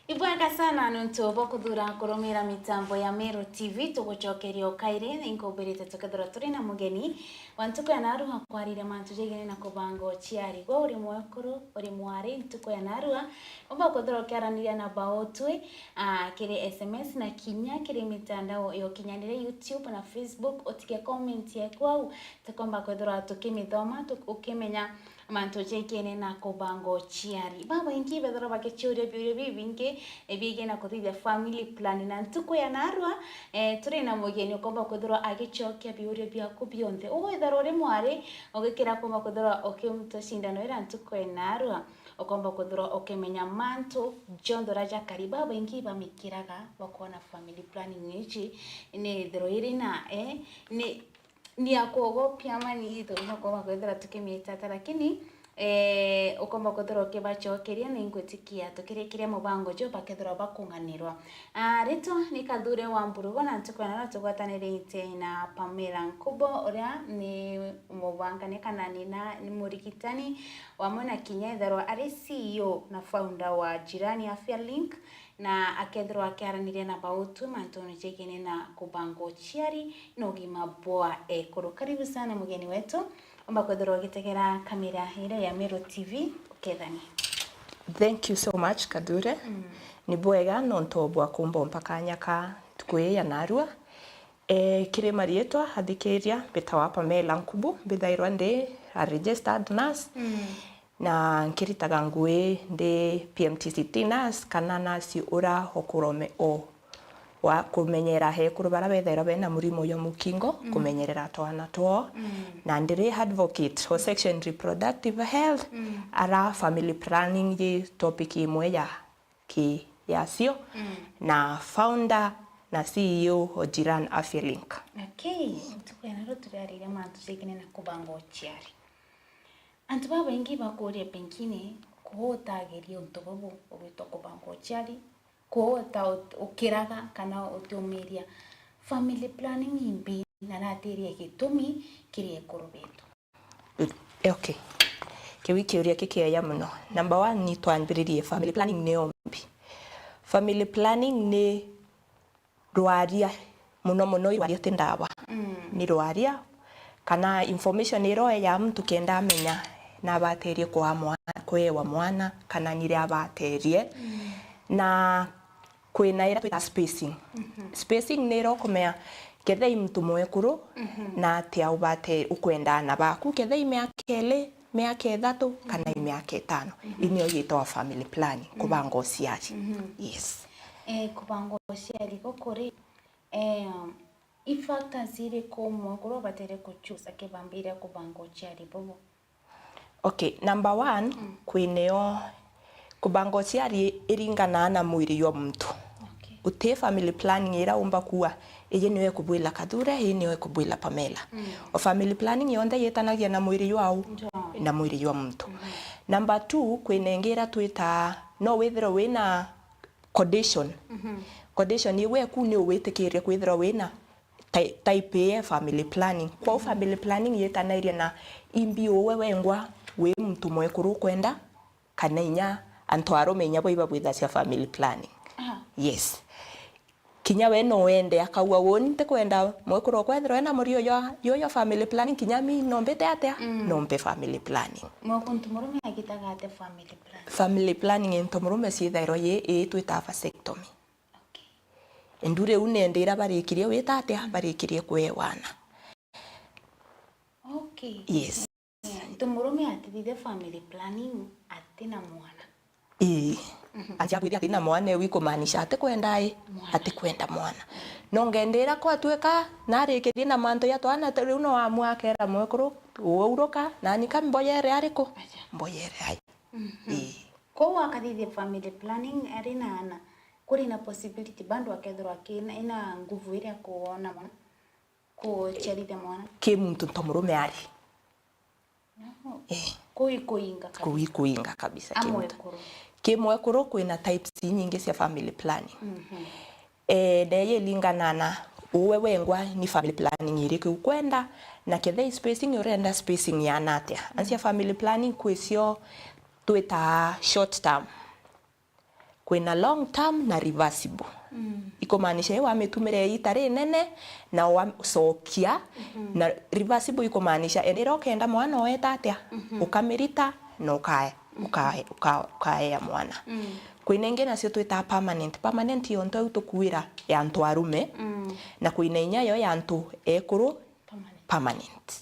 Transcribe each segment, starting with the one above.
Ibwega sana nuntu bokuthura kurumira mitambo ya Meru TV tugucokeria ukaire inkobirite tukethira turi na mugeni wantuko ya narua kwarire mantu jegene na kubango chiari go uri mwekuru uri mwari ntuko ya narua omba kuthura kiaraniria na baotwe kiri SMS na kinya kiri mitandao yo kinyanire YouTube na Facebook otike comment yakwa tukomba kuthura tukimithoma ukimenya mantu jekene na kubango chiari baba ingi bethora bakechuria bingi ebige na kuthithia family plan na ntuko ya narua turi na mugeni ukomba kuthura agichokia biurio byaku bionthe ugwethara uri mwari ugikira komba kuthura okimto shindano ira ntuko ya narua ukomba kuthura okimenya mantu jondora jakari baba ingi bamikiraga bakona family planning ichi ni thero irina ni akogopya mani hito unakomba kwethera tukimietata lakini ukomba kuthora ukibachokeria ni ngwitikia tukirekiria mubango jo bakethora bakunganirwa rito ni Kathure Wamburugo na tukwana tugwatanirite na Pamela Nkubo uria ni mubangane kana ni murikitani wa Mona Kinyetherwa ari CEO na founder wa Jirani Afya Link na akethro akiaraniria na bautu mantono jekene na kubango chiari no gima boa karibu sana mugeni wetu omba kwethro gitegera kamera ile ya Meru TV ukethani. Thank you so much Kathure. Ni bwega nonto bwa kumbo mpaka nyaka tukwe ya narua kire marietwa hathikiria betawa Pamela Nkubu bithairwa ndi a registered nurse na nkiritaga ngui ndi PMTCT nurse kana nurse ura hokurome wa kumenyera he kurubara bethera bena murimo yo mukingo kumenyerera twana two na ndiri advocate for section reproductive health ara family planning ye topic imwe ya ki yasio na founder na CEO wa Jirani Afya Link. Okay, tukwena ro turarira mantu segene na kubango chiari. Antu baba ingi bakoria penkine kuhotageria untobobo obito kubango chiari kuhota ukiraga kana utumiria family planning imbi na nateria gitumi kirie kurubeto. Okay. Kiwiki uria kikiaya muno. Number 1 ni twanbiririe family planning ne ombi. Family planning ni rwaria muno irwaria tindawa. Ni rwaria kana information iro ya mtu kenda amenya na baterie kwa mwana kana nire abaterie na kwina ira twita spacing. Spacing nero kumea kethe mtu mwekuru na atia ubate ukwenda na baku kethe miakele miaka 3 kana miaka 5 inyo yitwa family planning kubango ciari. Yes. Kubango ciari gukuri ifactors iri kumwe kuro batere kuchusa kibambira kubango ciari bobo. Okay, number 1 kwineo kubango ciari iringana na mwiri yo mtu. Okay. Ute family planning ira umba kuwa ije niwe kubwila Kathure ije niwe kubwila Pamela. O family planning yonde yetanagia na mwiri yo na mwiri yo mtu. Number 2 kwinengera twita no withero wina condition. Condition iwe kuni witikiria kwithero wina type ya family planning. Kwa family planning yetanairia na imbi wewe ngwa we mtu mwekuru kwenda kana inya antwaro menya boiba bwitha cia family planning. Yes. Kinya we no wende akawa woni te kwenda mwekuru kwethero na murio yo family planning kinya mi nombete atia nombe family planning. Mwakuntu murume agitaga ate family planning. Family planning ento murume cithairo ye twita vasectomy. Endure unendera barikirie wita atia barikirie kwewana. Okay. Yes. Tumurume atithithe family planning atina mwana. Acha kwithia atina mwana wiko maanisha ate kwenda ate kwenda mwana. Nongendera kwa tweka narikirie na manto ya twana riu no amwakera mwekuru uruka nani kamboyere ariko mboyere ai. Kwa akathithie family planning arina ana kuri na possibility bando akethirwa kina ina nguvu ire kuona mwana kucherithia mwana ki muntu ntomurume ari. kuinga kabisa amwekuru kimwekuru kwina types nyingi cia family planning neye lingana na uwe wengwa ni family planning iriku kwenda na kethe spacing urenda spacing ya natia ansia family planning kwisio twita short term kwina long term na reversible ikomaanisha yewa ametumire itare nene na wasokia na reversible ikomaanisha endero kenda mwana weta atia ukamirita na ukae mwana kwina ingi nacio twita permanent yonto utukuira ya antu arume na kwina inya yo ya antu ekuru permanent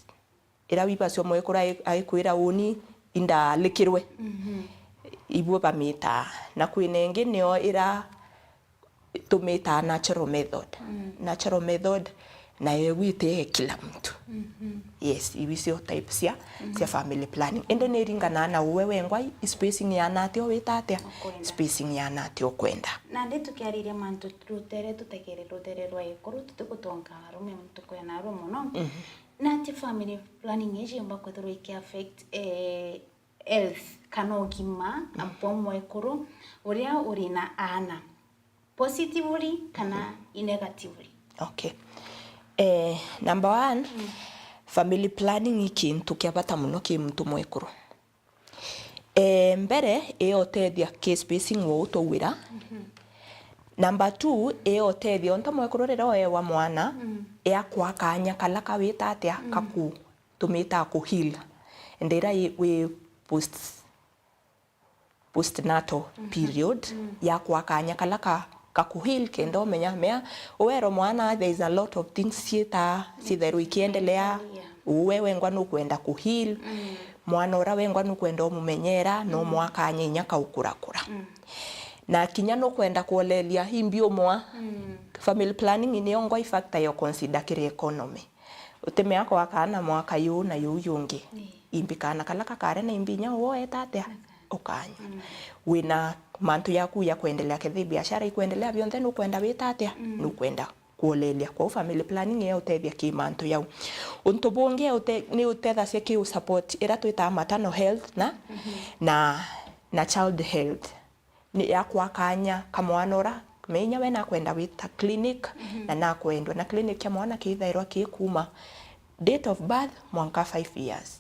ira wiba cio mwekura aikwira uni inda likirwe ibu bamita na kwina ingi nio ira tumita natural method na yewite kila mtu yes iwisio types ya family planning ende neringana na uwe wengwa spacing ya natio witate spacing ya natio kwenda na ndi tukiariria mantu rutere rwa ikuru tutukutonga rume mtu kwa na rumo no na ti family planning eje mbako thoro iki affect health kana ugima ampomo ikuru uria urina ana positively kana negatively. Okay. Number 1 family planning ikintu kiabata muno ki mtu mwekuru. Mbere otethia ke spacing wo utowira. Number 2 otethia onto mwekuru rero wa mwana yakwa kanya kala kawita atia kaku tumita ku heal. Ndira we postnatal period yakwa kanya kala kakuhil kendo menya uwero mwana there is a lot of things sitheru ikiendelea uwe wengwa nukwenda kuhil mwana ora wengwa nukwenda mumenyera no mwaka nyenya kaukurakura na kinya no kwenda kuolelia himbio mwa family planning ni ongo factor yo consider kire economy uteme yako akana mwaka yu na yu yungi imbikana kala kakare na imbinya wo etate ukanya wina mantu yaku ya kuendelea kethe biashara ikuendelea bionde no kwenda witatia no kwenda kuolelia kwa family planning ya utethia ki mantu yau unto bonge ni utetha cia ki support ira twita maternal health na child health ni yakwa kanya kamwanora menya we na kwenda wita clinic na kwendwa na clinic ya mwana kithairwa ki kuma date of birth mwanka 5 years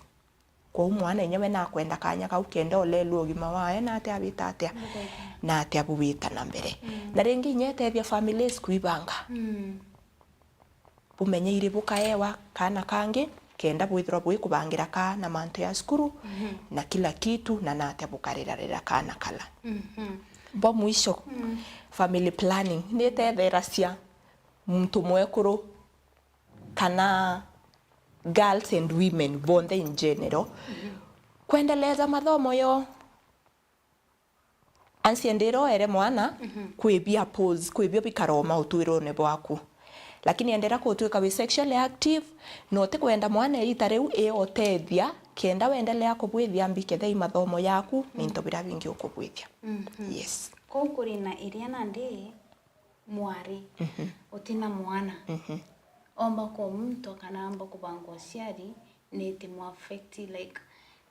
kwa mwana yenyewe na kwenda kanya kau kenda olelu ugima wae na ate abita atia na ate abuwita na mbere na ringi nyetethia families kuibanga bumenye iri bukaewa kana kangi kenda bwithro bwi kubangira kana mantu ya skuru na kila kitu na nate bukarira kana kala bo mwisho family planning ni tethera cia mtu mwekuru kana girls and women bonde in general kuendeleza mathomo yo ansiendero ere mwana kwibia pose kwibia bikaroma utwiro ne bwaku lakini endera kutuika we sexually active no te kwenda mwana itareu otethia kenda wendelea kubwithia mbikethe mathomo yaku ni ntobira bingi ukubwithia yes kokuri na iriana ndi mwari utina mwana omba ko mtu kana amba kubango ciari ni timu affect like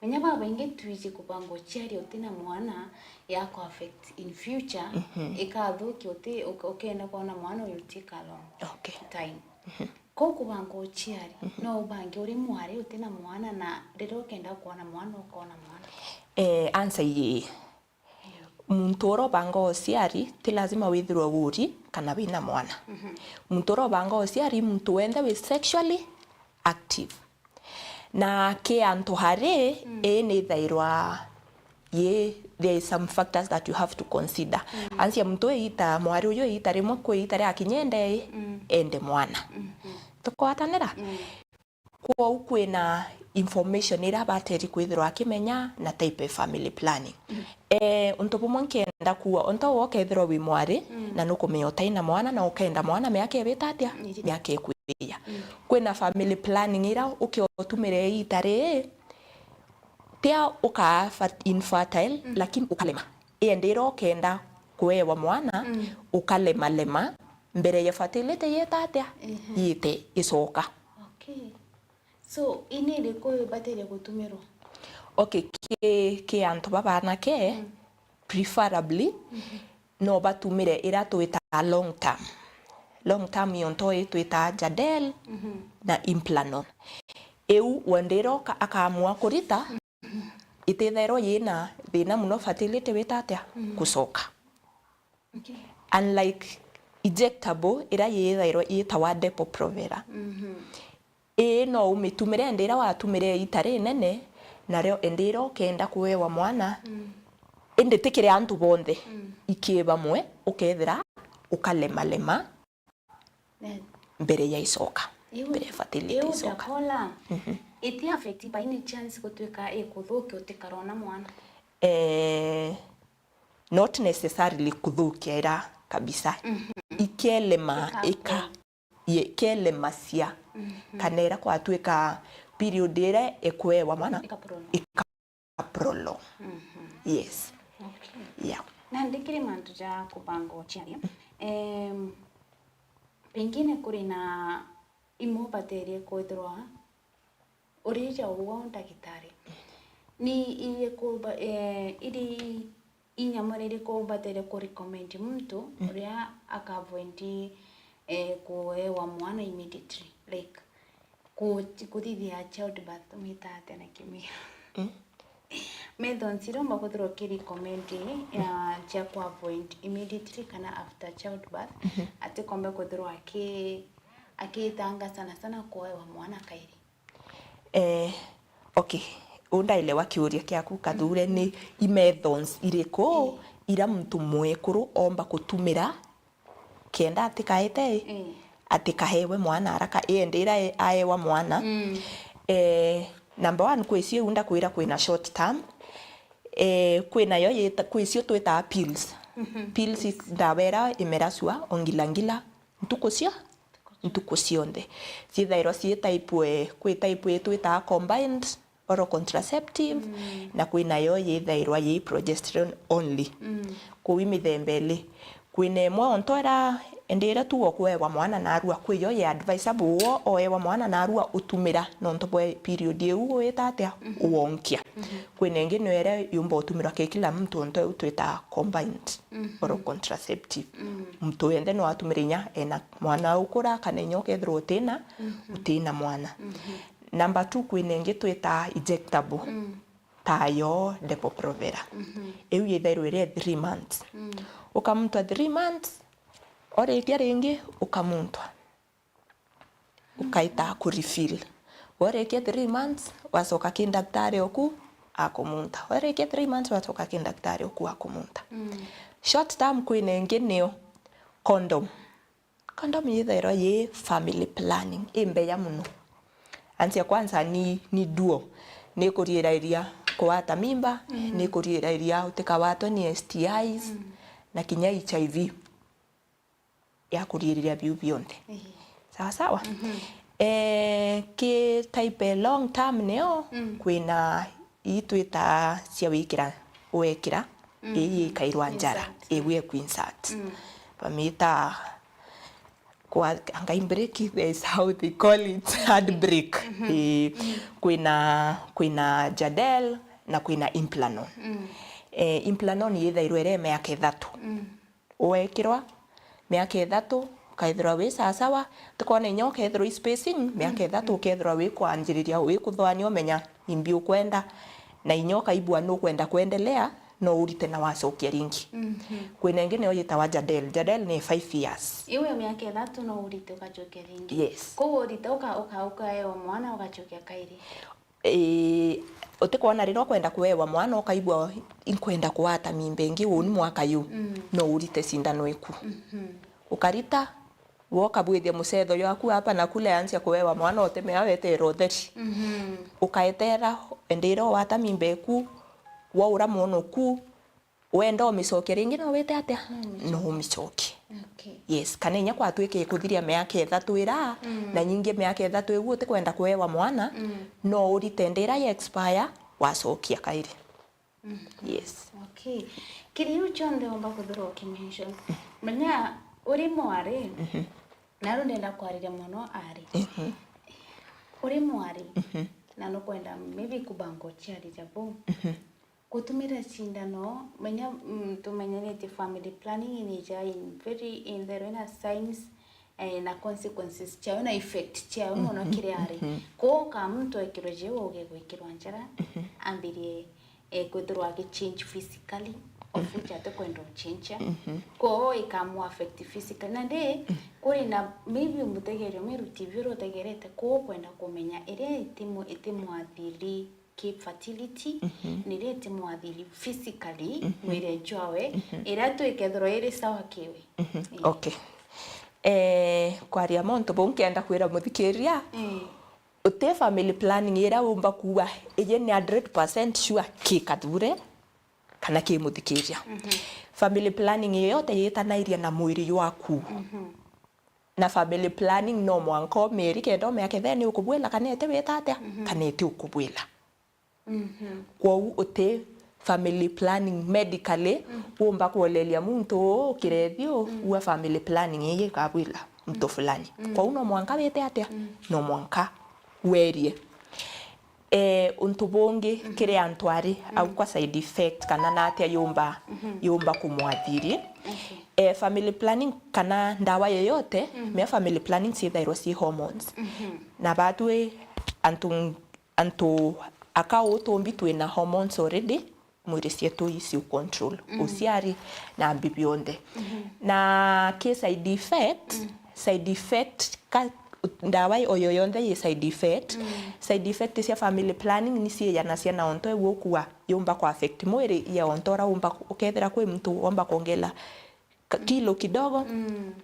menya baba inge tuizi kubango ciari utina mwana yako affect in future ikathuki uti ukenda kuona mwana will take a long time ko kubango ciari no ubange uri mwari utina mwana na rero kenda kuona mwana ukona mwana answer ye mtoro bango ciari ti lazima withirwo wuri kana wina mwana mtoro bango ciari mtu wende we sexually active na ke anto hare ni thairwa ye there is some factors that you have to consider ansia mtu ita mwari uyo ita rimwe ko ita ri akinyende ende mwana tukwatanira kwa ukwena information ira bateri kwithirwa akimenya na type family planning unto bomwenkenda kuwa onto wokethirwa wi mwari na nukumenya utaina mwana na ukenda mwana meake bitatia meake kwia kwena family planning ira ukiotumire itare tia uka infertile lakini ukalema endero kenda kuewa mwana ukalema mbere ya fertility yetatia yite isoka so ini liko bateri gutumirwa okay ke antu babana ke preferably no batumire ira twita long term yonto twita Jadel na Implanon eu wandero akaamua kurita itethero yina thina muno fertility witatia kusoka unlike injectable ira yethero yitawa Depo-Provera no umitumire ndira watumire itare nene nareo endiro kenda kuwewa mwana ende tikire antu bonthe ikiba mwe ukethira ukalema mbere ya isoka mbere fertility isoka kola iti affect by any chance gutwika ikuthuke utikarona mwana not necessarily kuthukia ira kabisa ikelema ikelema cia kanera kwatwika period ira ekwewa mwana ikaprolo yes okay yeah na ndikiri mantu ja kubango chiaria pengine kuri na imobaterie kwithirwa urija uwo ndagitari ni ile kuba ili inyamurire kubatere ku recommend mtu uria akavoindi kuewa mwana immediately like kuthithia childbirth mitate na kimia methods iromba kuthirwa ki recommend cha ku avoid immediately kana after childbirth ati kombe kuthirwa akitanga sana kuewa mwana kairi okay undaelewa kiuria kiaku kathure ni methods iriko ira mtu mwekuru omba kutumira kenda atikaete atikahewe mwana haraka endira aewa mwana number 1 kwisi unda kwira kwina short term kwina yo yeta kwisi tweta pills pills ndawera imerasua ongilangila ntuko cionthe cithairo cie type kwi type tweta combined oral contraceptive na kwina yo yithairwa yi progesterone only kuwi mithembele kwina emwe ontora endira tu okwewa mwana narua kwiyo ya advisable oewa mwana narua utumira nonto bwe period eu wetatia uonkia kwina ingi nwere yumba utumira ke kila mtu onto twita combined oral contraceptive mtu ende no atumirinya ena mwana ukura kana nyoke thro utina mwana number 2 kwina ingi twita injectable tayo Depo-Provera eu yethairwa ire 3 months ukamutwa 3 months ore itia ringi ukamuntwa ukaita ku refill ore ikia 3 months wasoka ki daktari oku akumunta ore ikia 3 months wasoka ki daktari oku akumunta short term kwina ingi nio condom yethairwa ye family planning imbeya muno antia kwanza ni duo ni kuriirairia kuwata mimba ni kuriirairia utikawatwa ni STIs na kinya HIV ya kuriiriria biu bionde sawa ki type long term neo kwina itwita cia wikira wekira kairwa njara ewe queensat pamita kwa break is how they call it heartbreak kwina Jadel na kwina Implanon Implanon yethairwa ire miaka 3 wekirwa miaka 3 kaithirwa wi sawa tukone nyoka ithirwa spacing miaka 3 ukethirwa wi kwanjiriria wi kuthwania umenya imbi ukwenda na inyoka ibua no kwenda kuendelea no urite na wacokia ringi kwina ingi ne oyitawa Jadel ni 5 years iwe miaka 3 no urite ukachokia ringi yes ko urite ukaewa mwana ukachokia kairi utikona rino kwenda kuewa mwana ukaibwa inkwenda kuwata mimbengi uni mwaka yu no urite sindano iku ukarita woka bwithia mucetho yaku hapa na kule ansia kuewa mwana otemea wetero theri ukaetera endiro wata mimbeku waura mono ku wenda umicoke ringi no wete atia no umicoke okay yes kanenya kwatwike kuthiria miaka 3 ira na nyingi miaka 3 egu utikwenda kuewa mwana no urite ndira ya expire wacokia kairi yes okay kiriu chonde omba kuthuro kimension menya uri mwari na ndenda kwariria muno ari uri mwari na no kwenda maybe kubango chiari jabo kutumira sindano menya tumenyerete family planning in the rena science na consequences chao na effect chao mono kiriari ko ka mtu ekiroje oge gwikirwa njara ambirie kuthurwa ge change physically of which ate kwenda change ko ikamu affect physically na de ko ina maybe mutegerio meru TV rotegerete ko kwenda kumenya ire itimu athiri keep fertility nirete mwathiri physically mwire jwawe ira tu ikethro iri sawa kiwe okay kwaria monto bonkienda kwira muthikiria uti family planning ira umba kuwa ije ni 100% sure kikathure kana ki muthikiria family planning yote yitanairia na mwiri waku na family planning no mwanko meri kendo meke theni ukubwela kanete wetatia kanete ukubwela kwa uti family planning medically umba kuolelia muntu kirethio wa family planning yeye kabwila mtu fulani kwa uno mwanka wete atia no mwanka werie untu bonge kire antwari au kwa side effect kana na atia yumba kumwathiri family planning kana ndawa yoyote me family planning si thyroid hormones na batwe antu akao tombi twina hormones already mwiri cietu isi control uciari na mbibionde na ke side effect ka ndawa oyo yonde ye side effect cia family planning ni cie yana cia na onto egukua yumba kwa affect mwiri ya ontora umba ukethera kwe mtu omba kuongela kilo kidogo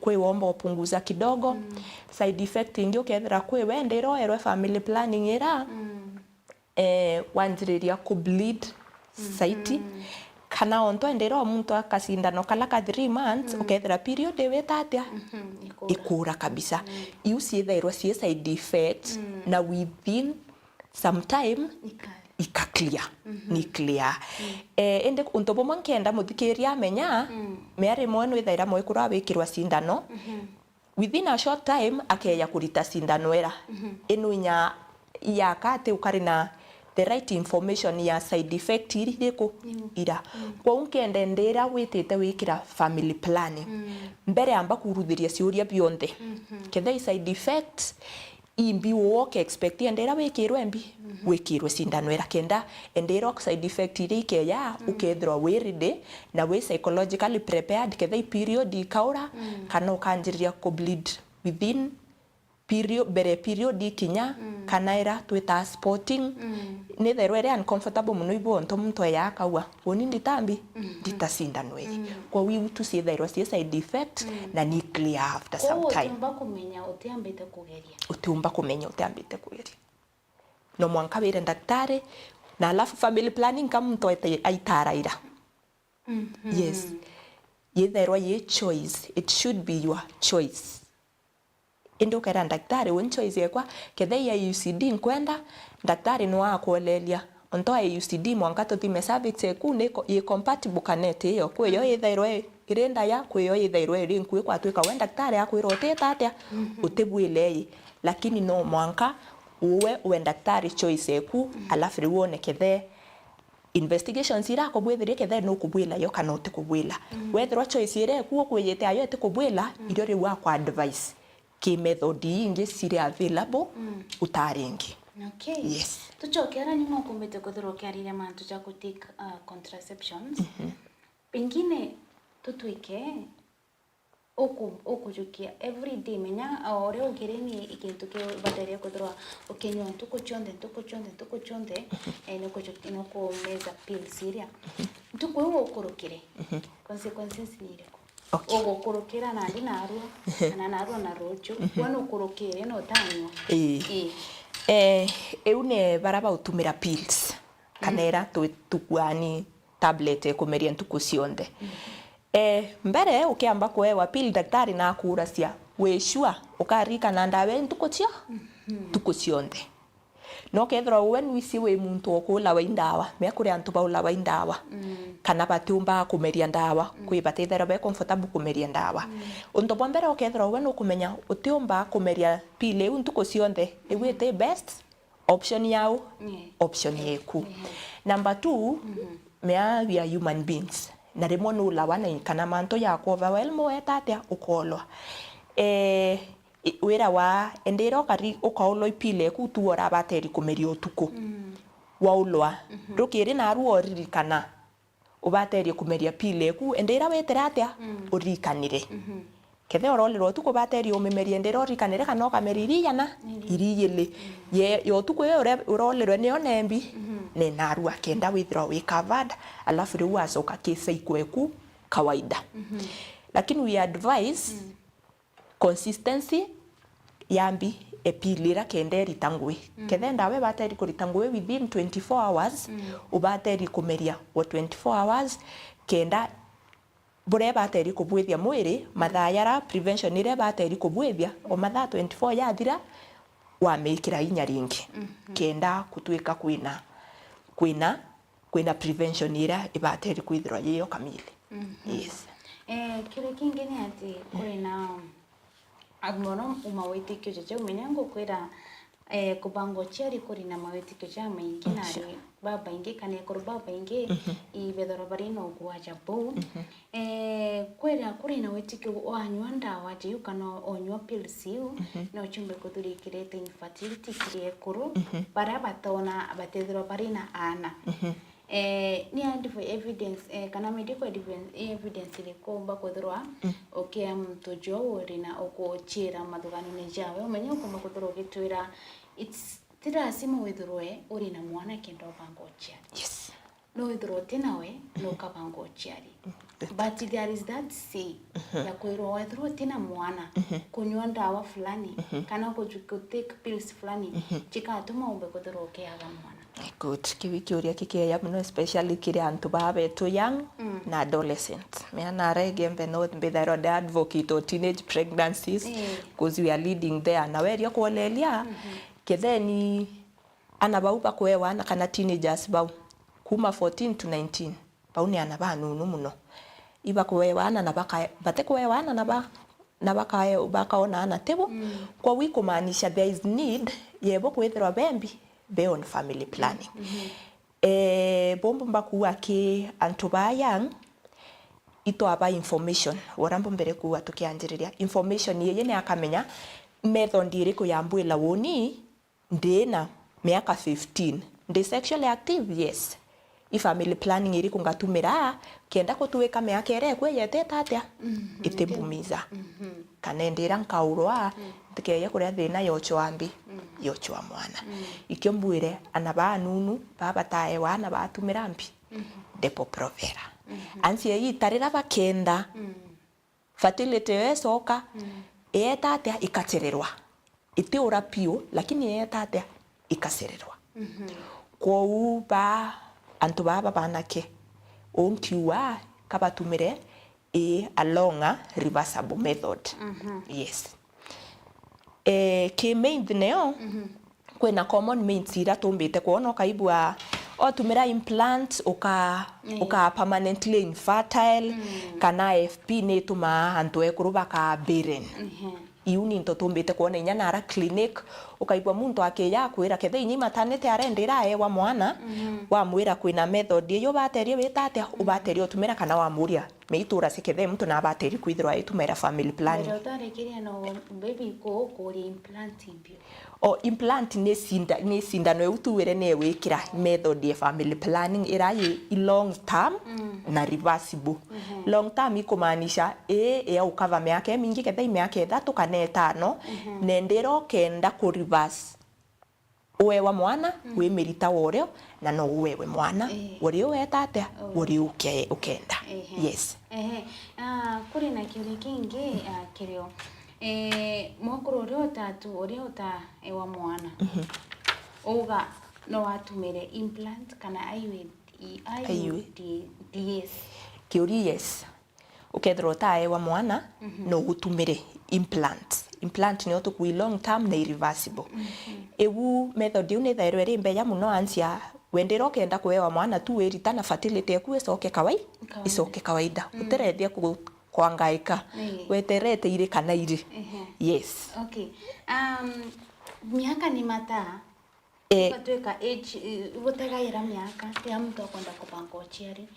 kwe womba upunguza kidogo side effect ingi ukethera kwe wende roerwe family planning ira wanjiriria ku bleed site kana onto endero muntu akasindano kala ka 3 months ukethera period wetatia ikura kabisa iu ciethairwo cie side effect na within some time ika clear ni clear ende unto bomwe nkenda muthikiria menya meare mwe wethaira mwe kura wikirwa sindano within a short time akeya kurita sindano era inu nya yakate ukarina the right information ya side effect iriko ira kwa unkende ndera witete wikira family planning mbere amba kuruthiria ciuria bionde kethe side effects imbi woke expect ndera wikirwe mbi wikirwe sindano era kenda endera side effect irike ya ukethro we ready na we psychologically prepared kethe period ikaura kana ukanjiria ku bleed within period ikinya kana era twita sporting ni thero ere uncomfortable muno ibo nto muntu yakawa woni nditambi nditasindano eri kwa wi utu cie thero cie side effect na ni clear after some time utumba kumenya utiambite kugeria no mwanka wire daktari na alafu family planning kama mtu aitaraira yes ye thero ye choice it should be your choice endo kera daktari won choice yakwa kethe ya UCD nkwenda daktari no akolelia onto ya UCD mwangato thime cervix eku neko ye compatible kanete yo kweyo ithairwe irenda ya kweyo ithairwe ri nkwe kwa tweka wenda daktari akwiroteta atia utebwile lakini no mwanka uwe daktari choice eku alafu riwone kethe investigations ira ko bwethirie kethe no kubwila yo kana utikubwila wethero choice ire ku kwiyete ayo utikubwila irio ri wa kwa advice ki method ingi siri available utaringi okay yes tuchokera nyuma kumbete kuthiro kiarire mantu cha take contraceptions pengine tutwike okujukia every day menya ore ukireni ikintu ke badaria kuthiro ukenywa ntuko chonde no ko meza pills siria ntuko ukurukire consequences ni ireko ogo kurukira na ndi narua na rocho kwano kurukire no tanywa eune baraba utumira pills kanera tukwani tablet kumeria ntuku cionde mbere ukiamba kuewa pill daktari na akuracia weshua ukarika na ndawe ntuku cionde no kethro when we see we muntu okula wa indawa me kuri antu baula wa indawa kana batumba kumeria ndawa kwi batethera be comfortable kumeria ndawa unto bombera okethro when ukumenya utiumba kumeria pile untuko cionde ewete best option yao option yeku number 2 mea we are human beings na remo no lawana kana manto ya ko overwhelm wetatia ukolwa wira wa endero kari ukaolo ipile ku tuora bateri kumeri otuko waulwa rukiri na ruo ririkana ubateri kumeria pile ku endera weteratia urikanire kethe orolero tuko bateri umemeria endera urikanire kana okameri yana iriyele ye yo tuko yo urolero ne onembi ne narua kenda withdraw we covered alafu riu asoka kesa ikweku kawaida lakini we advise consistency yambi epilira kenderi tangwe kethenda we bateri kuritangwe within 24 hours ubateri kumeria wa 24 hours kenda bure bateri kubwithia mwiri mathayara prevention ire bateri kubwithia o mathaa 24 yathira wa mekira inya ringi kenda kutuika kwina prevention ira ibateri kwithirwa yeyo kamili yes kile kingine ati kuri na agmono umawitikio jeje umenyango kwira kubango chiari kuri na mawitikio cha maingi na baba ingi kane kuru baba ingi ibedoro barino kuacha bo kwira kuri na witikio wanywanda waje yukano onywa pills yu na uchumbe kuthuri kirete infertility kire kuru bara batona batedro barina ana ni andifo evidence kana medical evidence ile komba kodrwa okay mtojo orina okochira madugano ne jawe umenye komba kodrwa gitwira it's tira simu withroe orina mwana kendo bangocha yes no withroe tenawe no kabangochari but there is that say ya kwiro withroe tena mwana kunywa ndawa fulani kana take pills fulani chikatuma umbe kodrwa okay aga mwana good kiwiki uria kikeya muno especially kire antu babe to young na adolescent me na regembe not be the advocate of teenage pregnancies because we are leading there na weria kuolelia ketheni anabaupa kwewa na kana teenagers bau kuma 14 to 19 bauni anabanu muno iba kwewa na baka bate kwewa na bakaona ana tebo kwa wiko maanisha there is need yebo kwethera bembi be on family planning bombo mbakuwa ki antuba young ito aba information warambo mbere kuwa tukianjiriria information yeye ne akamenya method iriku yambwila woni ndena miaka 15 ndi sexually active yes family planning iriku ngatumira kenda kutuweka miaka ere kweyete tatia itembumiza kanendera nkaurwa tikeya kuria thina yochwambi yochwa mwana ikyo mbwire anaba nunu baba tae wana batumira mbi depo provera ansi yitarira bakenda fertility wesoka etatia ikachererwa itiura pio lakini etatia ikasererwa kwa uba antu baba banake onkiwa kabatumire along a reversible method yes ke main neo kwena common means ira tumbite kuona kaibwa otumira implant uka permanently infertile kana FP ne tuma antu ekuruba ka barren iuni into tumbite kuona inyana ara clinic ukaibwa muntu akeya kwira kethe inyi maternity arendera wa mwana wa mwira kwina method yo baterio betate ubaterio tumira kana wa muria meitura sikethe mtu na bateri kwithirwa itumira family planning pero tarekiria no baby ko implant impio o implant ne sinda no utuwere ne wekira method ya family planning irayi long term na reversible long term ikumaanisha ya ukava miaka mingi kethe miaka 3 kana 5 nendero kenda ku reverse uwewa mwana we merita woreo na no uwewe mwana wori wetate wori ukenda yes kuri na kile kingi kirio mokoro rio tatu rio ta ewa mwana oga no atumire implant kana IUD yes kiuri yes ukethro ta ewa mwana no gutumire implant ni otu kui long term na irreversible ewu method yu ni thairo ri mbeya muno ansia wendero kenda kuewa mwana tu werita na fertility yaku isoke kawaida uterethia kwangaika weterete ire kana ire yes okay miaka ni mata Ukatuika age gutagaira miaka ya mtu akwenda kubanga uchiari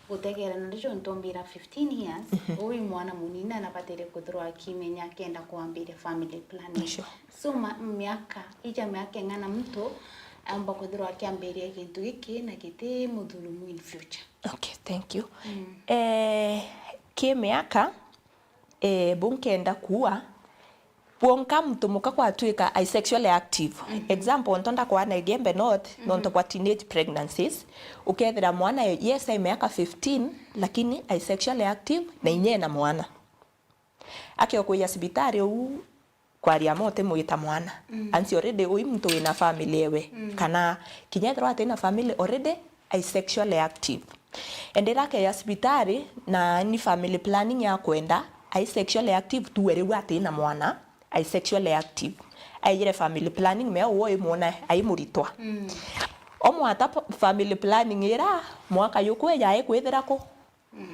gutegera na ndicho ntombira 15 years uyu mwana munini anabatire kuthirwa akimenya akenda kuambira family planning. So miaka ng'ana mtu amba kuthirwa akiambiria kintu giki na giti muthulumu in future. Okay, thank you. Miaka bunkenda kuwa Puonka mtu muka kwa tuika ay sexually active. Example, ntonda kwa na igembe north, nonto kwa teenage pregnancies. Ukethira mwana yes ay miaka 15, lakini ay sexually active na inye na mwana. Aki okuya sibitari u kwa riamote muita mwana. Ansi already ui mtu ina family ewe. Kana kinyethra ate ina family already ay sexually active. Endera ke ya sibitari na ni family planning ya kwenda ay sexually active tuwere wate ina mwana. Ay sexually active. Ay yere family planning mea uwe mwona ay muritwa. Omo ata family planning era mwaka yukwe ya kwethera ko.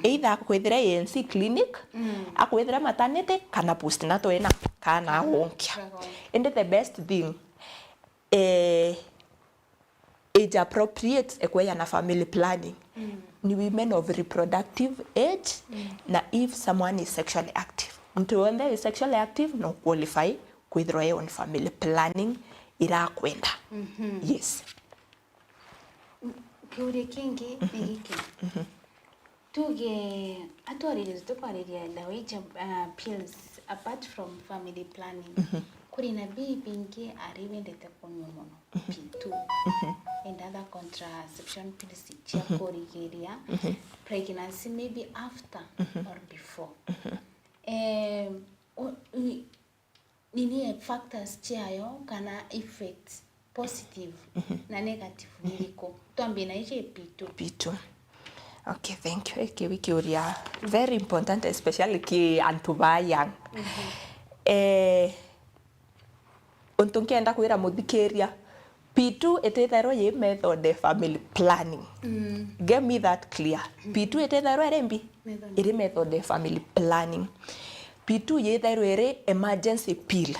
Either kwethera ANC clinic, akwethera maternity kana postnatal ena kana wonkia. And the best thing age appropriate ekweya na family planning. Ni women of reproductive age na if someone is sexually active. Mtu wende is sexually active no qualify kwithirwa on family planning ira kwenda. Yes. Kiuri kingi ni hiki. Tuge atwarire tukwariria dawa ija pills apart from family planning. Kuri na bingi aribendete kunywa muno. P2 and other contraception pills chia kurigeria pregnancy maybe after or before. Nini factors chiayo kana effects positive na negative niliko tuambie na ije P2. Okay, thank you. Okay, wiki uria very important especially ki antubayang. Untunkienda kwira muthikeria P2 etethero ye method of family planning. Get me that clear. P2 etethero erembi iri method of family planning. P2 yethero ere emergency pill.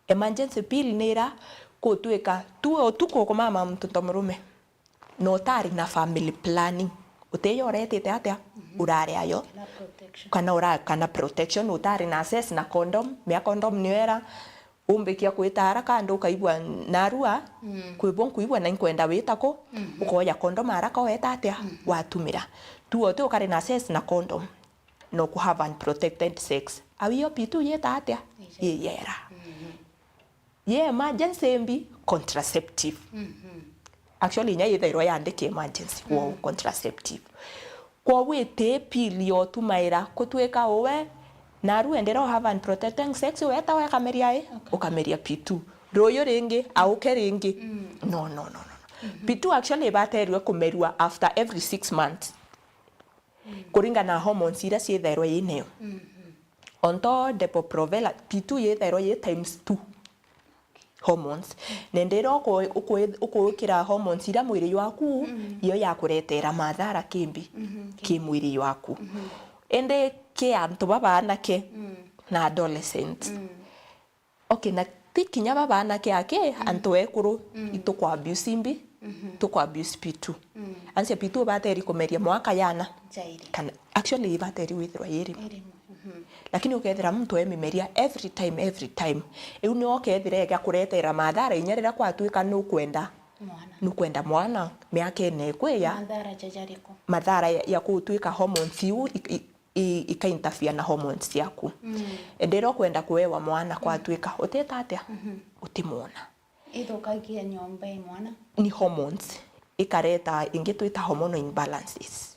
Emergency pill nera kutweka tuko kwa mama mtoto murume. No tari na family planning. Uteyo retete atia urare ayo. Kana protection utari na access na condom. Mea condom niwera umbekia kwita haraka ndo kaibwa narua kuibwa na inkwenda witako ukoya condom haraka weta atia watumira. Tuote ukari na access na condom. No ku have unprotected sex. Awiyo P2 yeta atia yera. Ye emergency mbi contraceptive. Actually nya yethairwa yandike emergency wo contraceptive. Kwa wete pill yo tumaira kutweka owe naru endera have unprotected sex weta wa kameria ukameria P2. Royo ringi auke ringi. No. P2 actually baterwa kumerua after every 6 months. Kuringa na hormones ira ciethairwa ineo. Onto Depo-Provera P2 yethairwa ye times 2 hormones. Nendera ukukira hormones ira mwiri waku iyo yakuretera madhara kimbi ki mwiri waku. Ende ke antu babana ke na adolescent. Okay, na tikinya babana ke ake antu ekuru itukwa abuse imbi tukwa abuse P2. Anse P2 bateri komeria mwaka yana kana actually bateri withwa yeri. Lakini ukethira mtu emimeria every time eu ni okethira ega kuretera madhara inyerera kwa tuika nukwenda mwana miaka ene kweya madhara ya kutuika hormones yu ikainterfere na hormones yaku endero kwenda kuewa mwana kwa tuika uteta atia utimona ithukagia nyomba mwana ni hormones ikareta ingituita hormonal imbalances.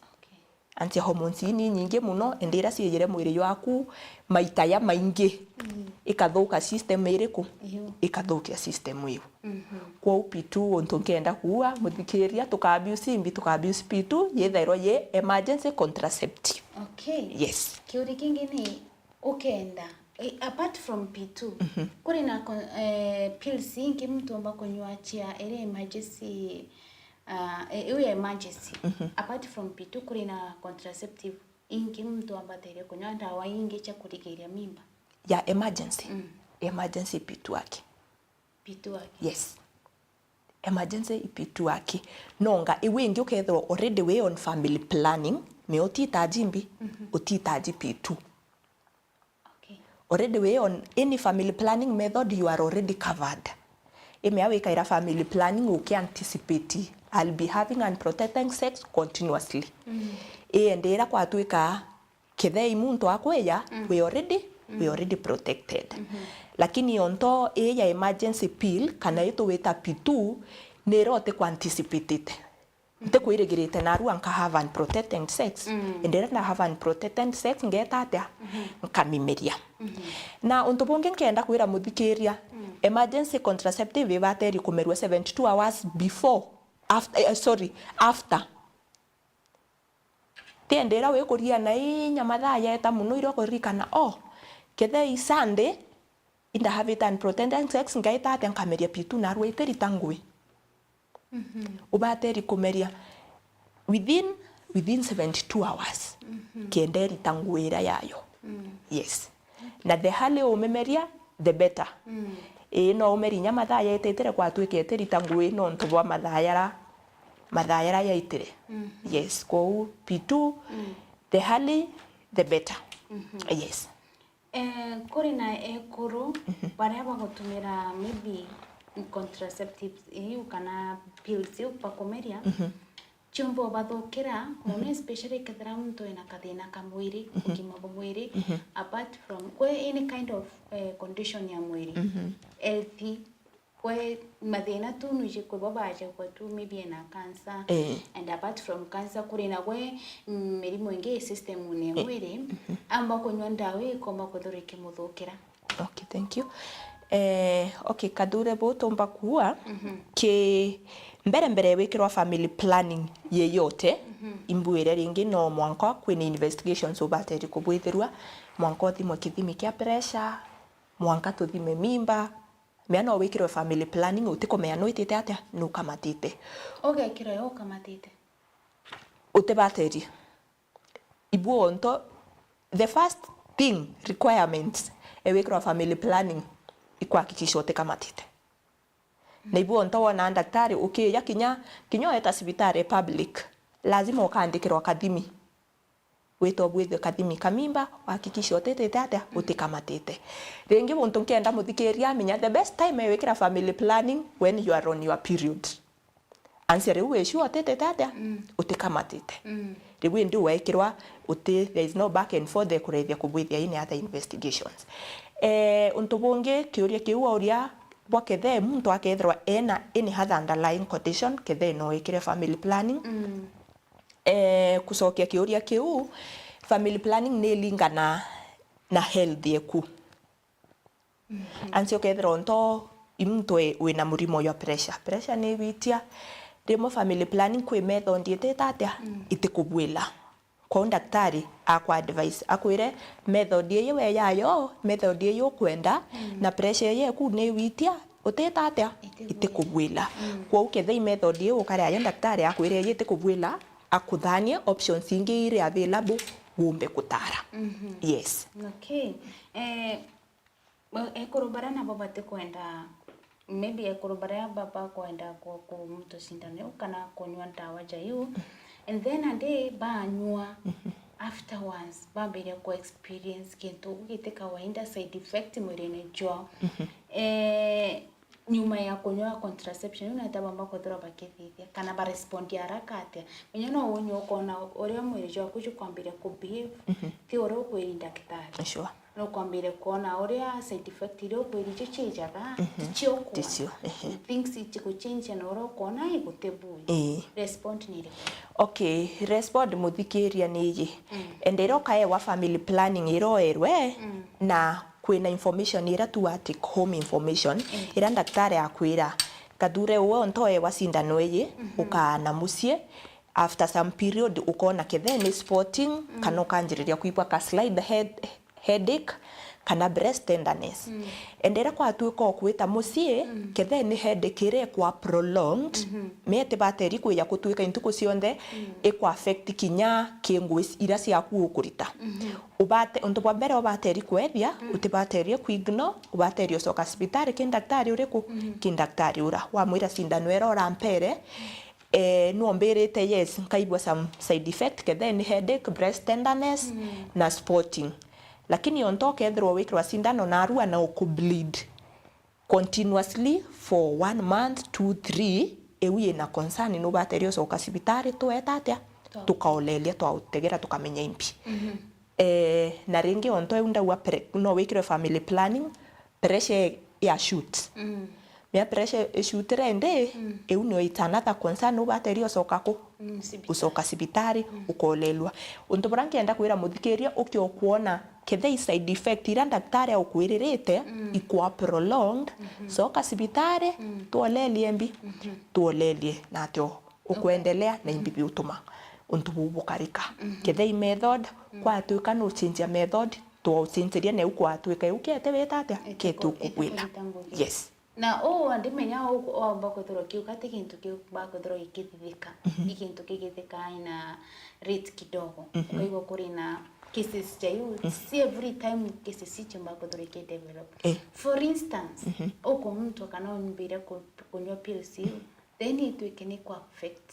Anti hormones ni nyingi muno endera ciejere mwiri waku maita ya maingi ikathuka system iriku ikathukia system iyo. Kwa P2 ontunkenda kuwa muthikiria tukabuse P2 yethairwa ye emergency contraceptive. Okay. Yes. Kiuri kingi ni ukenda apart from P2 kuri na pills ingi mtu amba kunywa chia ere emergency emergency. Apart from P2 kuri na contraceptive ingi mtu ambatere kunywa ndawa ingi cha kurigiria mimba ya emergency. Emergency P2 ake. pitu wake. Yes. Emergency ipitu wake. Nonga iwe ingi ukethwa already we on family planning me otitaji mbi otitaji pitu. Okay. Already we on any family planning method you are already covered. Ime awe kaira family planning uke anticipate I'll be having unprotected sex continuously. Endera kwa tuika kethei muntu akweya we already protected. Lakini onto ya emergency pill kana ito weta pitu nerote kwa anticipated. Nte kuiregirete naru anka have unprotected sex. Endera na have unprotected sex ngeta atia nkamimeria. Na ontobonge nkenda kuira muthikiria emergency contraceptive ibateri kumerwa 72 hours before after. Tiendera we kuria na nyamatha yeta muno irokorikana kethei Sunday inda have it unprotected sex ngaita atia nkameria pitu naru iteri tangwe. Ubateri kumeria within 72 hours. Kienderi tangwira yayo. Yes. Na the hale umemeria the better. No umeri nyamatha yetetere kwa twikete tangwe no ntobwa mathayara yaitire. Yes, kwa pitu the hale the better. Yes. Kuri na ekuru baria bagutumira maybe contraceptives kana pills pakomeria chombo bathokera muno especially kethira muntu ena kathina ka mwiri ukima mwiri apart from any kind of condition ya mwiri healthy kwe mathina tu nuje kwa babaje kwa tu maybe na cancer and apart from cancer kuri na kwe mirimo ingi system ne mwiri amba kunywa ndawa ikoma kuthurike muthokera. Okay, thank you. Okay, kadure boto mbakua ke mbere wekirwa family planning yeyote imbuire ringi no mwanko kwini investigations obateri kubwithirwa mwanko thimo kithimi kia pressure mwanka tuthime mimba meano wekirwa family planning utikomea no itete atia no kamatite. Okay, kiro yo kamatite utebateri ibu onto the first thing requirements wekirwa family planning ikwakikisha utekamatite. Na ibu onto na daktari ya kinyo eta sibitare public lazima ukaandikirwa kadhimi weto bwethe kadhimi kamimba wakikisha utete atia utekamatite. Rengi muntu kenda muthikiria minya the best time wekira family planning when you are on your period. Answer we sure utete atia utekamatite. Rewe ndio wekirwa there is no back and forth kurethia kubwithia ini other investigations. Untubonge kiuria kiwa uria bwakethe muntu akethirwa ena any other underlying condition kethe no ikire family planning. Kusokia kiuria kiu family planning ne lingana na health yeku. Ansio kethirwa onto muntu wina murimo ya pressure ne witia demo family planning kwe method yeteta atia itikubwila. Kwa daktari akwa advice akwire method yewe yayo method yeyo kwenda na pressure yeku ne witia uteta atia itikubwila. Kwa ukethe method yeyo ukare ya daktari akwire yetikubwila akuthanie options ingi ire available wumbe kutara. Yes. Okay. Ekorobara na baba te kwenda maybe ekorobara baba kwenda kwa mtu sindane kana kunywa dawa jayu and then a day ba nyua afterwards ba bere ko experience kintu gite kawaida side effect mwirene jo nyuma ya kunywa contraception unataba mbako thora bakithithia kana ba respond haraka atia menyono wonyo kona ore mwiri jo kuju kwambire ku behave ti oro kwirinda daktari Sure. no kwambire kona ore side effect iro kwirije chijaga tichio things ichiko change na oro kona igutebu respond ni ile. Okay, respond muthikiria niyi endero kae wa family planning iroerwe na kwina information ira tu take home information ira daktari akwira kadure uwe ontoe wa sindano iyi ukana musie after some period ukona kethe ni sporting kana kanjiriria kuipwa ka slide headache kana breast tenderness endera kwa tuika okwita mucie kethe ni hendekire kwa prolonged mete bateri kwa ya kutuika intuko cionthe ikwa affect kinya kingwi ira cia kuukurita ubate untu bwa mbere bateri kwethia utibaterie kuigno ubaterio soka hospitali kindaktari uriku kindaktari ura wa mwira sindano era orampere no mbirite yes nkaigwa some side effect kethe ni headache breast tenderness na spotting lakini ontoke ethro wikwa sindano na arua na ukubleed continuously for 1 month 2 3 ewi na concern no baterio soka hospitali tuetatia tukaolelia twautegera tukamenya impi na ringi onto eunda wa no wikire family planning pressure ya shoot mea pressure shoot rende eu no itanatha concern no baterio soka ko usoka hospitali ukolelwa unto branki enda kwira muthikiria ukio kuona kethe side effect ira daktari aukwirite ikwa prolonged soka hospitali tuolelie mbi tuolelie natyo ukwendelea na imbi utuma untu bubukarika kethe method kwa tuika no change method to change ne ukwa tuika ukete wetatia ketu kukwila yes na andimenya bako thoro kiukate kintu kiu bako thoro ikithithika ikintu kigithika ina rate kidogo kwa hivyo kuri na cases chayu si every time cases chamba ko thoro develop for instance uko mtu kana mbira kunywa pills then it can affect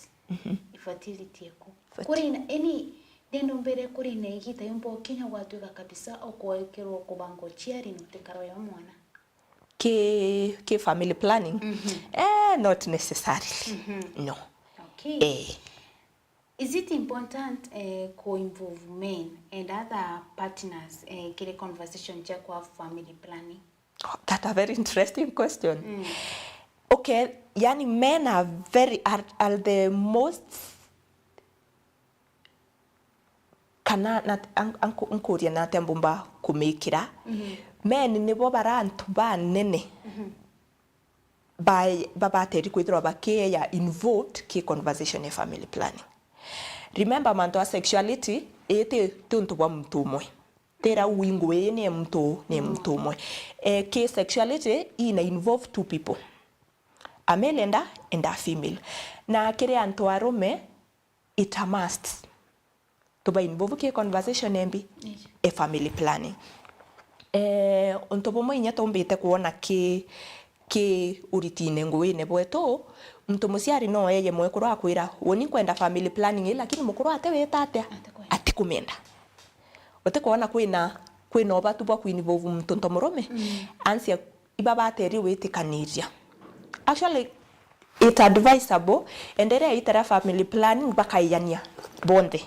fertility yako kuri na any dendo mbere kuri na igita yumbo kinya watuka kabisa okoekero kubango chiari nutekaro ya mwana ke family planning not necessarily no okay is it important co involve men and other partners kile conversation cha kwa family planning? That's a very interesting question. Okay, yani men are the most kana na ankuria na tembumba kumikira men ni bo barantu ba nene by babateri kwithira bakeya involved ke conversation ya family planning. Remember manto sexuality ete tuntu bwa mtu umwe tera wingwe ni mtu umwe ke sexuality ina involve two people, a male and a female, na kire antu arume it a must to ba involve ke conversation embi a family planning. Unto bomo inya tombete kuona ke uritine ngwine bweto mtu musiari no yeye mwekuru akwira woni kwenda family planning lakini mukuru ateweta ati kumenda otekuona kwina obatu bwa kuinvolve mtu ntomurume ansia ibaba ateri wetikaniria. Actually it advisable endere itara family planning bakaiyania bonde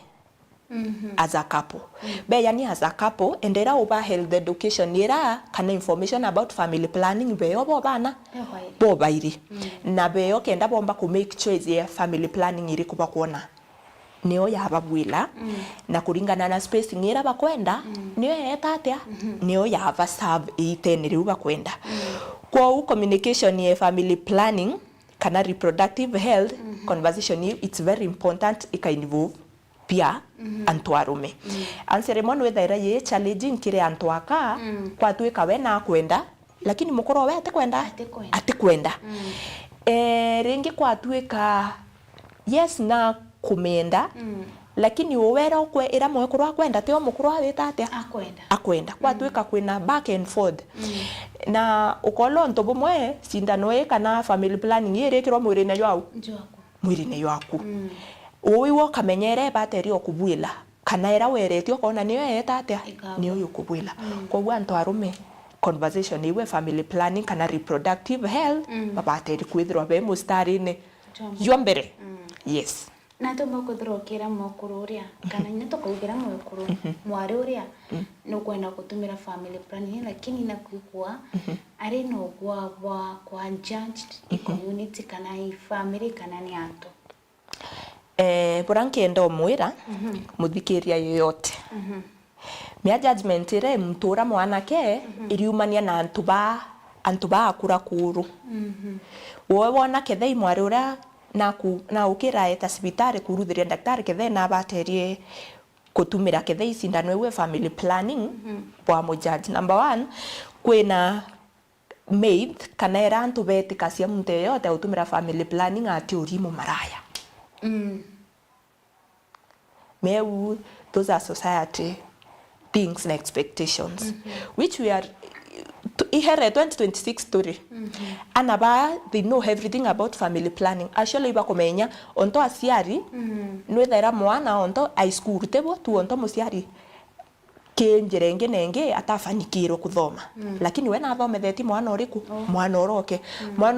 as a couple. Beyani as a couple endera over health education ira kana information about family planning beyo bobana bobairi na beyo kenda bomba ku make choice ya family planning iri kuba kuona niyo yababwila na kuringana na space ngira bakwenda niyo yetatia niyo yaba serve iteneri bakwenda kwa communication ya family planning kana reproductive health conversation it's very important ika involve pia antu arume anseremoni wethaira ye challenging kire antu aka kwa tuika we na kwenda lakini mukoro we ate kwenda ringi kwa tuika yes na kumenda lakini owera kwe ira mwekuru akwenda tio mukuru aweta akwenda kwa tuika kwina back and forth na ukolo ntobo mwe sindano kana family planning ire kiro mwirine yaku uwiwo kamenyere bateri okubwila kana era weretio kona niyo yetatia niyo yokubwila kwa wantu arume conversation iwe family planning kana reproductive health babateri kwithirwa be mustarine yombere yes na tomba kuthirokira mukuru uria kana nyito kugira mukuru mwari uria no kwenda kutumira family planning lakini na kuikwa ari no kwa judged community kana family kana ni antu buranke ndo mwira muthikiria yoyote mia judgment ire mtura mwanake iriumania na antuba akura kuru wowe wona kethei mwari ura na ukira eta sibitari kuruthiria daktari kethe na baterie kutumira kethe icindano iwe family planning bwa mujaji. Number 1 kwina myth kana era antu betikacia muntu yote utumira family planning ati urimu maraya. Meu those are society things and expectations which we are ihere 2026 story. Anaba they know everything about family planning. Actually iba komenya onto asiari nwethera mwana onto high school tebo tu onto musiari kenjerenge nenge atafanikiro kuthoma lakini we na thometheti mwana uriku mwana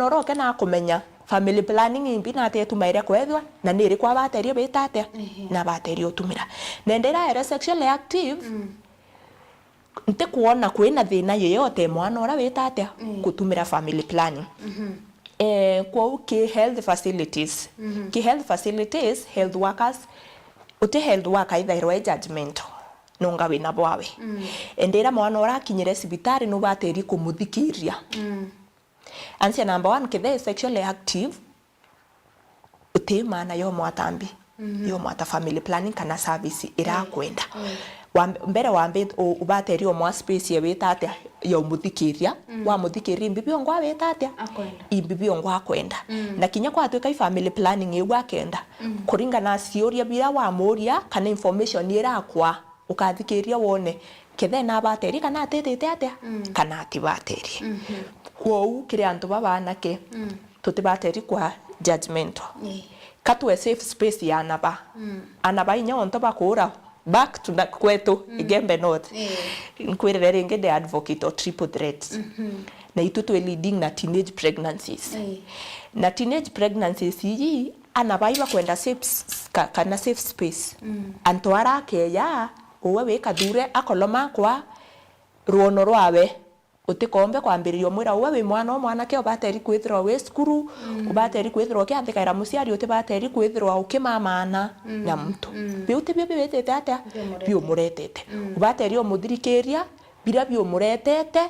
oroke na kumenya family planning imbi na tetu maire kwethwa na niri kwa baterio betate na baterio tumira nendera era sexually active nte kuona kwina thina yeyote mwana ora betate kutumira family planning. Kwa ki health facilities health workers uti health worker ithairwa judgment nonga wina bwawe endera mwana ora kinyire sibitari no bateri kumuthikiria. Ansia number 1 kethe sexually active uti mana yo mwatambi yo mwata family planning kana service ira kwenda mbere wambe ubateri o mwa space ye betate yo muthikiria wa muthikiria mbibio ngwa betate imbibio ngwa kwenda na kinya kwa tweka family planning egwa kenda kuringana cioria bira wa moria kana information irakwa ukathikiria wone kethe na bateri kana tetete atia kana ati bateri kwou kire antu babana ke tutibateri kwa judgmental katwe safe space ya anaba inya onto bakura back to kwetu igembe north nkwirere ringe the advocate of triple threats na itutu leading na teenage pregnancies na teenage pregnancies yi anabaiba kwenda kana safe space antwara keya uwe weka dure akoloma kwa ruono rwawe utikombe kwambiririo mwira uwe mwana ke obateri kwithirwa we skuru ubateri kwithirwa ke athikaira musiari utibateri kwithirwa ukimamana na mtu biuti byo betete ata bio muretete ubateri o muthirikiria bira bio muretete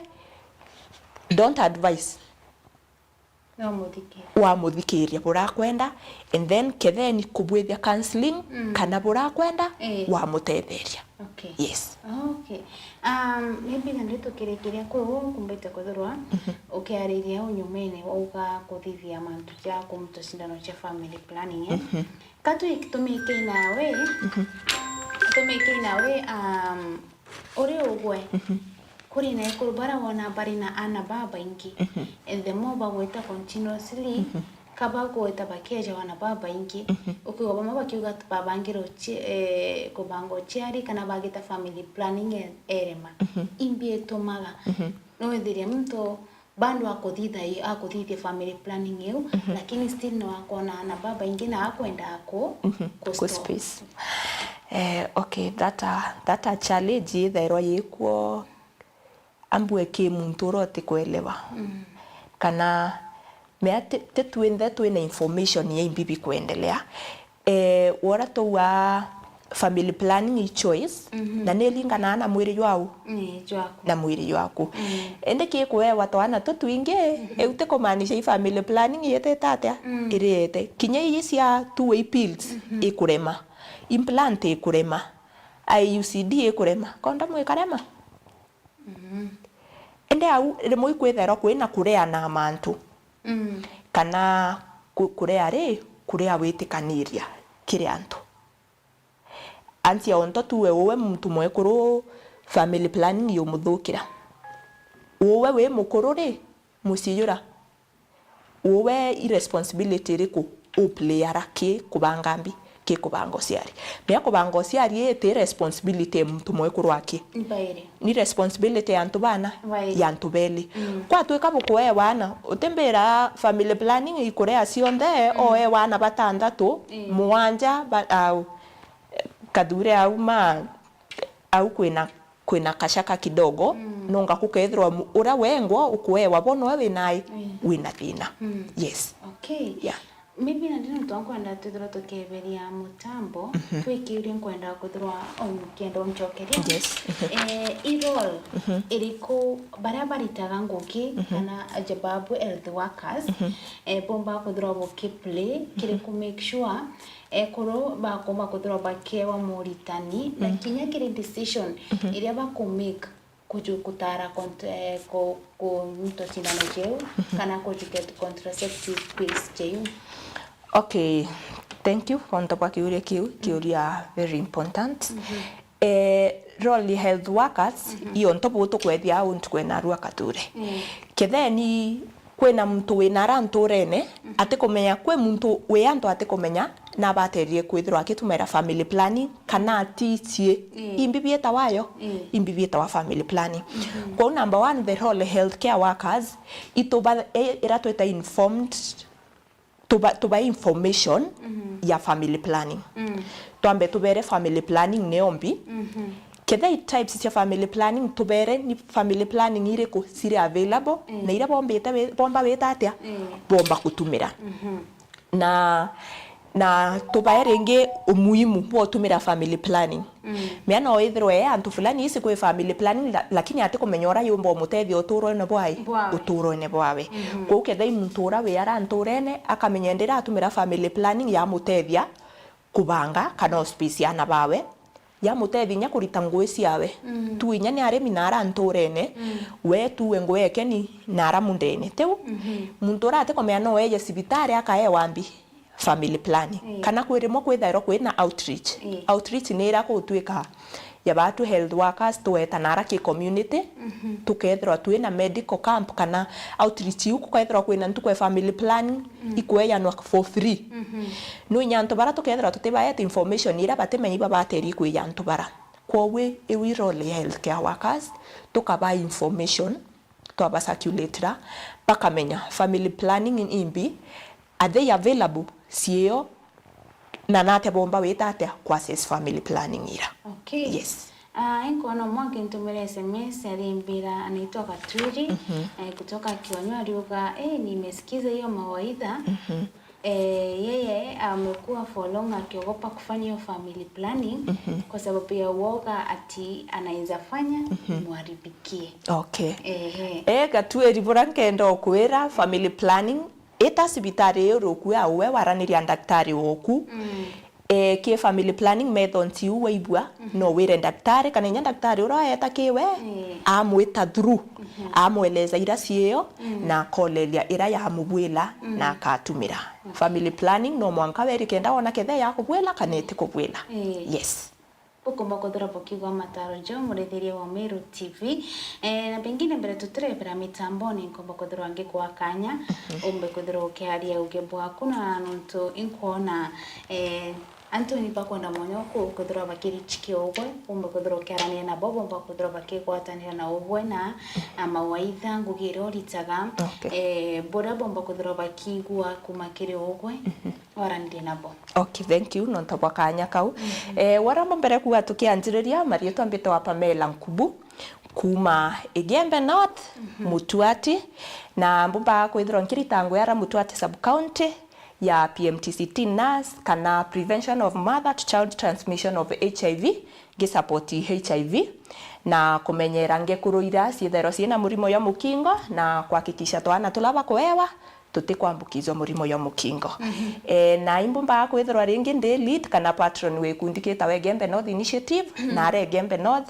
don't advise wa muthikiria burakwenda and then ketheni kubwithia counseling kana burakwenda wa mutetheria. Yes. Okay. Maybe nandito kirekiria kwa kumbeta kuthurwa ukiariria unyumene uga kuthithia mantu ja kumto sindano cha family planning katu ikitumike nawe uri ugwe kuri na kurubara wana bari na ana baba ingi and the more bagweta continuously kaba gweta bakeja wana baba ingi ukiwa bama bakiuga baba ngiro kubango chiari kana bagita family planning erema imbie tomaga no ndiria mtu bando akodithia family planning yeu lakini still no akona ana baba ingi na akwenda ako space. Okay, that a challenge thairo yikuo ambue ke muntu rote kuelewa kana mea tetuende tuena information ya imbibi kuendelea wora towa family planning choice na nelingana na mwiri wao na mwiri wako ende ke kwe watwana tutuinge eute komanisha family planning yete tatia irete kinya yisia two way pills ikurema implant ikurema IUCD ikurema konda mwekarema ende au remoi kwethero kwina kurea na mantu kana kurea witikaniria kire antu antia onto tuwe uwe mtu mwekuru family planning yo muthukira uwe we mukuru ri musiyura uwe irresponsibility riku uplayera ke kubangambi ke kubango siari mea kubango siari ete responsibility mtu mwekuru wake ni responsibility ya ntubana ya ntubeli kwa tuika bukuwe wana utembera family planning ikurea sionde oe wana batandatu muanja au kadure au kwina kashaka kidogo nonga kukethirwa ura wengwo ukuewa bono we nai wina thina. Yes. Okay. Yeah. maybe na ndino twankwenda twithirwa tukiberia mutambo twikiuria nkwenda kuthirwa kenda umchokeria irol iriku baria baritaga nguki kana jababu health workers bomba kuthirwa bukiplay kiri ku make sure koro bakoma kuthirwa bakewa muritani na kinya kiri decision iria bakumake kutara ko mto sindano jeu kana kujiket contraceptive pills jeu. Okay, thank you for the kiuria very important. Role health workers iyo ntobo tukwethia au ntukwena rua kature ketheni kwena mtu wina ranturene atikomenya kwe mtu we anto atikomenya na baterie kwithirwa akitumira family planning kana atitie imbibieta wayo imbibieta wa family planning. Kwa number 1 the role healthcare workers itoba iratweta informed tuba information ya family planning. Tuambe tubere family planning neombi kethe types ya family planning tubere ni family planning ire ko sire available na ira bomba weta atia bomba kutumira na tubaere nge umuhimu wa kutumira family planning. Miana oithirwe antu fulani isi kwa family planning lakini ate kumenyora yombo mutethi uturo ne bwai uturo ne bwawe kwa ukethe muntura we ara nturene akamenyendera atumira family planning ya mutethia kubanga kana hospice na bawe ya mutethi nya kurita ngwe ciawe tu inya ni aremi na ara nturene we tu ngwe keni na ara mundene teu muntura ate komenya no eye cibitari akae wambi family planning kana kwirimo kwithairo kwina outreach ni ira gutwika ya batu health workers tueta nara ki community tukethira twina medical camp kana outreach uku kwethira kwina ntukwe family planning ikweyanwa for free no nyanto bara tukethira tutibaye information ira batemenyi babateri kweyanto bara kwowe ewi role healthcare workers tukaba information twaba circulate bakamenya family planning in imbi are they available sio na nate bomba weta kwa access family planning ira. Okay. Yes. Inkono mwangi ntumire SMS alimbira anaitwa Katwiri kutoka Kiwanyo aliuga nimesikiza hiyo mawaidha yeye amekuwa for long akiogopa kufanya hiyo family planning kwa sababu ya uoga ati anaweza fanya muharibikie. Okay. Katwiri burankendo kwera family planning eta sibitari yoku ya we waraniria daktari woku ke family planning method ti uwe ibua no wire daktari kana nya daktari uraeta kiwe amwita through amweleza ira ciyo na kolelia ira ya mubwela na katumira family planning no mwanka weri kenda ona kethe ya kubwela kana eti kubwela. Yes. Ukumba kuthura bokigwa mataro jo murethirie wa Meru TV na pengine mbere tuturebera mitamboni nkomba kuthura nge kwa kanya umbe kuthura ukiaria uge bwaku na nonto inkona Anthony bakwenda monyoko kuthura bakiri chiki ogwe umbe kuthura ukiarania na bobo mba kuthura bakigwatanira na ogwe na mawaidha ngugiro ritaga bora bomba kuthura bakigwa kumakiri ogwe warandie nabo. Okay, thank you nonto bakanya kau waramba mbere kuwa tukianjiriria marieto ambito wa Pamela Nkubu kuma Igembe North Mutuati na mbumba kwithirwa nkiritango yara Mutuati sub county ya PMTCT NAS kana prevention of mother to child transmission of HIV gisapoti HIV na kumenyera ngekuruira ciethero ciena murimo ya mukingo na kuhakikisha twana tulaba kwewa tutikwambukizwa murimo ya mukingo. Na imbumba kwithirwa ringi ndi lead kana patron we kundikita we Gembe North initiative na re Gembe North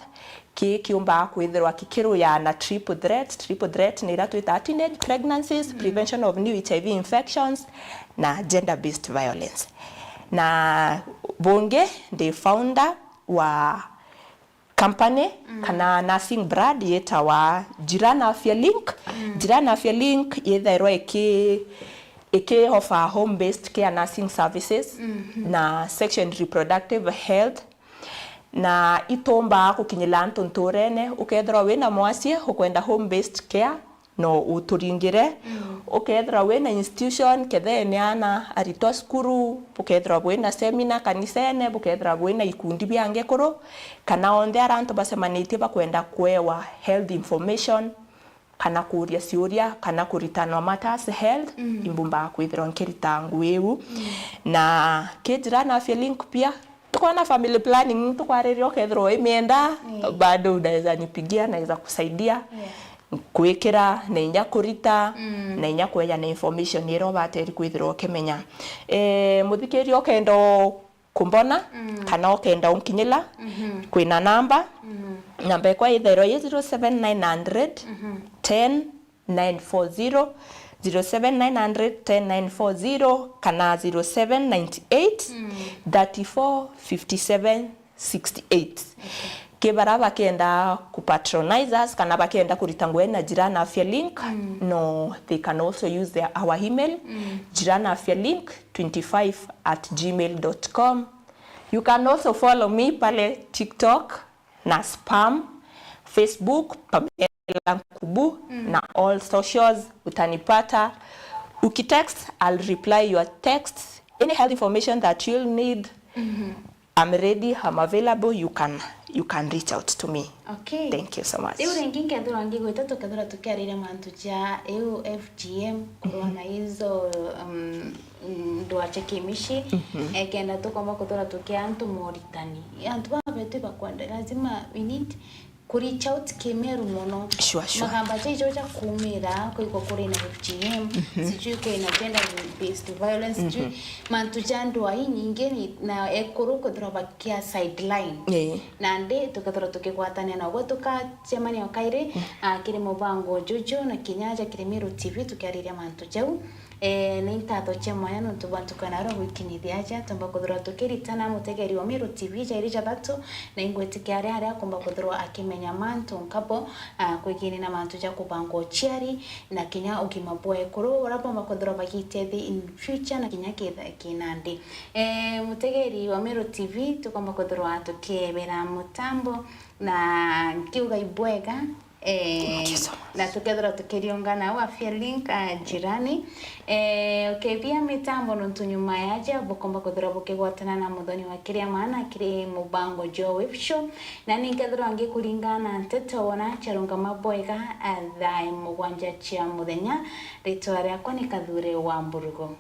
kiumba kwithirwa kikiru ya na triple threat ni ratwita teenage pregnancies, prevention of new HIV infections na gender based violence. Na bonge the founder wa company kana nursing brand yeta wa Jirana Afya Link. Jirana Afya Link yethairwa eke offer home based care nursing services na sexual reproductive health na itomba kukinyila antontorene ukethra wena mwasie ukwenda home based care no uturingire ukethra wena institution kethene ana arito skuru ukethra wena seminar kanisene ukethra wena ikundi byange koro kana onde aranto basemanite bakwenda kwewa health information kana kuria ciuria kana kuritana matters health imbumba kwithira nkirita ngwiu na kijira na Afya Link pia tuko na family planning tukwaririo kethro imienda bado unaweza nipigia naweza kusaidia kuikira na inya kurita na inya kweja na information iro bateri kwithira kimenya muthikirio kendo kumbona kana okenda unkinyila kwina namba namba kwa ithero 07900 10940 07900 kana 0798 34 57 68 kebara bakenda kupatronize us kana bakenda kuritangwe na Jirana Afya Link no they can also use our email jiranaafyalink25@gmail.com. You can also follow me pale TikTok na spam, Facebook Pamela Kubu na all socials utanipata. Ukitext, I'll reply your text. Any health information that you'll need, I'm ready, I'm available. You can reach out to me. Okay. Thank you so much. Eu ranking kadura ngi gwita tukadura tukiarira mantu ja eu FGM kurwana hizo ndo achekimishi ekenda tukoma kudura tukia antu moritani antu babetu bakwenda lazima we need reach out kemeru mono magamba chicho cha kumira ko kuri na FGM sijui ke na gender based violence sijui mantu chandu ai nyingeni na ekuru kudura bakia sideline na ndi tukadura tukikwatania na gwo tukachemania okaire kiri mubango juju na kinyaja kiri Meru TV tukiariria mantu jau ni ntatho chemaya no tubantu kana ro wikinithia tamba kuthura tukiritana mutegeri wa Meru TV jairija thatu na ingwetike aria kumba kuthura akimenya mantu nkapo kwikini na mantu ja kubango chiari na kinya ugima boe kuru rapamba kuthura bagitethi in future na kinya kinandi mutegeri wa Meru TV tukamba kuthura tukebera mutambo na kiuga ibwega na tukethora tukiriongana wa Afya Link jirani pia mitambo nuntu nyuma yaje bokomba kuthura bukigwatana na muthoni wa kiria maana kiri mubango jo web show na ningethora ngi kuringana nteto wona charunga maboiga athae mugwanja chia muthenya ritwa riakwa ni Kathure wa Mburugo.